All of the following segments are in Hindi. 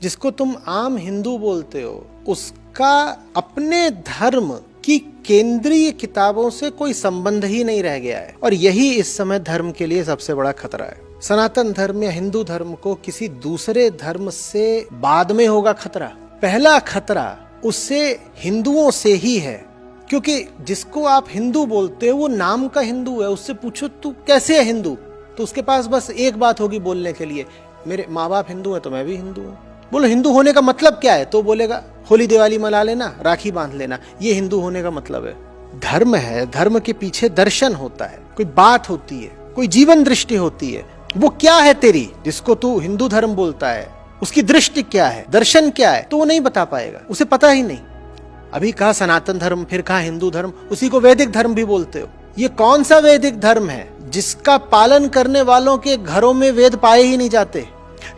जिसको तुम आम हिंदू बोलते हो, उसका अपने धर्म की केंद्रीय किताबों से कोई संबंध ही नहीं रह गया है। और यही इस समय धर्म के लिए सबसे बड़ा खतरा है। सनातन धर्म या हिंदू धर्म को किसी दूसरे धर्म से बाद में होगा खतरा। पहला खतरा उससे हिंदुओं से ही है, क्योंकि जिसको आप हिंदू बोलते हो वो नाम का हिंदू है। उससे पूछो तू कैसे है हिंदू, तो उसके पास बस एक बात होगी बोलने के लिए, मेरे माँ बाप हिंदू हैं तो मैं भी हिंदू हूँ। बोलो हिंदू होने का मतलब क्या है, तो बोलेगा होली दिवाली मना लेना, राखी बांध लेना, ये हिंदू होने का मतलब है। धर्म है, धर्म के पीछे दर्शन होता है, कोई बात होती है, कोई जीवन दृष्टि होती है। वो क्या है तेरी, जिसको तू हिंदू धर्म बोलता है, उसकी दृष्टि क्या है, दर्शन क्या है, तो वो नहीं बता पाएगा, उसे पता ही नहीं। अभी कहा सनातन धर्म, फिर कहा हिंदू धर्म, उसी को वैदिक धर्म भी बोलते हो। ये कौन सा वैदिक धर्म है जिसका पालन करने वालों के घरों में वेद पाए ही नहीं जाते।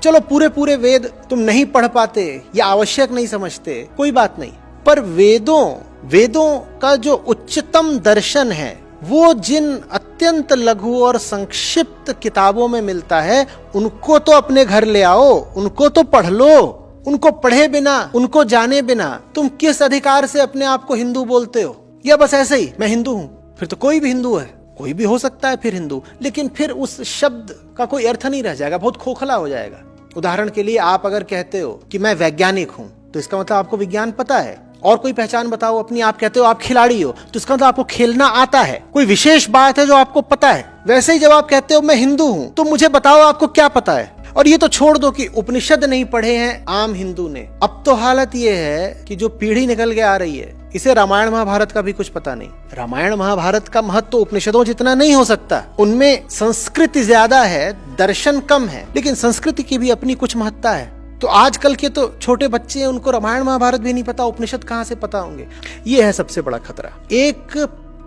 चलो पूरे वेद तुम नहीं पढ़ पाते या आवश्यक नहीं समझते, कोई बात नहीं, पर वेदों का जो उच्चतम दर्शन है वो जिन अत्यंत लघु और संक्षिप्त किताबों में मिलता है, उनको तो अपने घर ले आओ, उनको तो पढ़ लो। उनको पढ़े बिना, उनको जाने बिना तुम किस अधिकार से अपने आप को हिंदू बोलते हो? या बस ऐसे ही मैं हिंदू हूं, फिर तो कोई भी हिंदू है, कोई भी हो सकता है फिर हिंदू, लेकिन फिर उस शब्द का कोई अर्थ नहीं रह जाएगा, बहुत खोखला हो जाएगा। उदाहरण के लिए आप अगर कहते हो कि मैं वैज्ञानिक हूं, तो इसका मतलब आपको विज्ञान पता है। और कोई पहचान बताओ अपनी, आप कहते हो आप खिलाड़ी हो, तो इसका मतलब आपको खेलना आता है, कोई विशेष बात है जो आपको पता है। वैसे ही जब आप कहते हो मैं हिंदू हूं, तो मुझे बताओ आपको क्या पता है। और ये तो छोड़ दो कि उपनिषद नहीं पढ़े हैं आम हिंदू ने। अब तो हालत ये है कि जो पीढ़ी निकल के आ रही है, इसे रामायण महाभारत का भी कुछ पता नहीं। रामायण महाभारत का महत्व तो उपनिषदों जितना नहीं हो सकता, उनमें संस्कृति ज्यादा है, दर्शन कम है, लेकिन संस्कृति की भी अपनी कुछ महत्ता है। तो आजकल के तो छोटे बच्चे हैं, उनको रामायण महाभारत भी नहीं पता, उपनिषद कहाँ से पता होंगे। ये है सबसे बड़ा खतरा। एक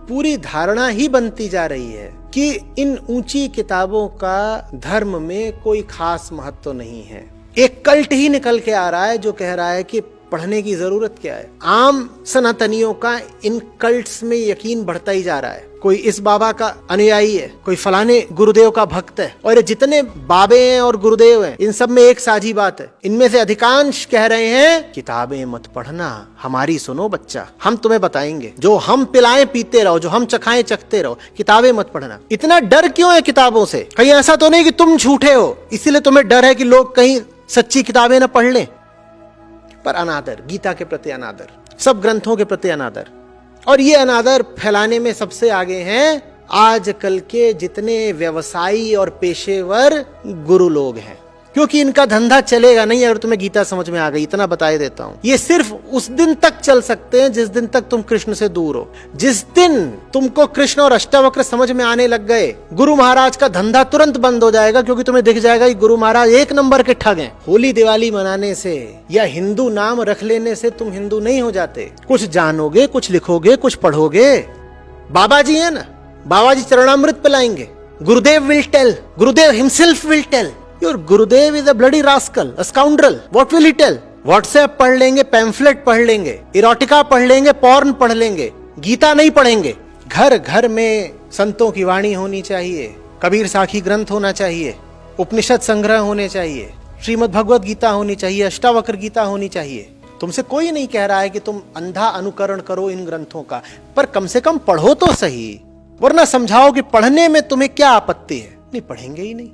पूरी धारणा ही बनती जा रही है कि इन ऊंची किताबों का धर्म में कोई खास महत्व नहीं है। एक कल्ट ही निकल के आ रहा है जो कह रहा है कि पढ़ने की जरूरत क्या है। आम सनातनियों का इन कल्ट्स में यकीन बढ़ता ही जा रहा है। कोई इस बाबा का अनुयायी है, कोई फलाने गुरुदेव का भक्त है, और ये जितने बाबे हैं और गुरुदेव हैं, इन सब में एक साझी बात है। इनमें से अधिकांश कह रहे हैं किताबें मत पढ़ना, हमारी सुनो बच्चा, हम तुम्हें बताएंगे, जो हम पिलाएं पीते रहो, जो हम चखाएं चखते रहो, किताबें मत पढ़ना। इतना डर क्यों है किताबों से? कहीं ऐसा तो नहीं कि तुम झूठे हो इसीलिए तुम्हें डर है कि लोग कहीं सच्ची किताबें न पढ़ लें। पर अनादर, गीता के प्रति अनादर, सब ग्रंथों के प्रति अनादर, और ये अनादर फैलाने में सबसे आगे हैं आजकल के जितने व्यवसायी और पेशेवर गुरु लोग हैं, क्योंकि इनका धंधा चलेगा नहीं अगर तुम्हें गीता समझ में आ गई। इतना बताए देता हूं, ये सिर्फ उस दिन तक चल सकते हैं जिस दिन तक तुम कृष्ण से दूर हो। जिस दिन तुमको कृष्ण और अष्टावक्र समझ में आने लग गए, गुरु महाराज का धंधा तुरंत बंद हो जाएगा, क्योंकि तुम्हें दिख जाएगा कि गुरु महाराज एक नंबर के ठग हैं। होली दिवाली मनाने से या हिंदू नाम रख लेने से तुम हिंदू नहीं हो जाते। कुछ जानोगे, कुछ लिखोगे, कुछ पढ़ोगे। बाबा जी है ना, बाबा जी चरणामृत पिलाएंगे, Gurudev will tell, Gurudev himself will tell, Your Gurudev is a bloody rascal, a scoundrel. What will he tell? WhatsApp पढ़ लेंगे, पैम्फलेट पढ़ लेंगे, इरोटिका पढ़ लेंगे, पॉर्न पढ़ लेंगे, गीता नहीं पढ़ेंगे। घर घर में संतों की वाणी होनी चाहिए, कबीर साखी ग्रंथ होना चाहिए, उपनिषद संग्रह होने चाहिए, श्रीमद् भगवद गीता होनी चाहिए, अष्टावक्र गीता होनी चाहिए। तुमसे कोई नहीं कह रहा है कि तुम अंधा अनुकरण करो इन ग्रंथों का, पर कम से कम पढ़ो तो सही, वरना समझाओ कि पढ़ने में तुम्हें क्या आपत्ति है। नहीं पढ़ेंगे ही नहीं।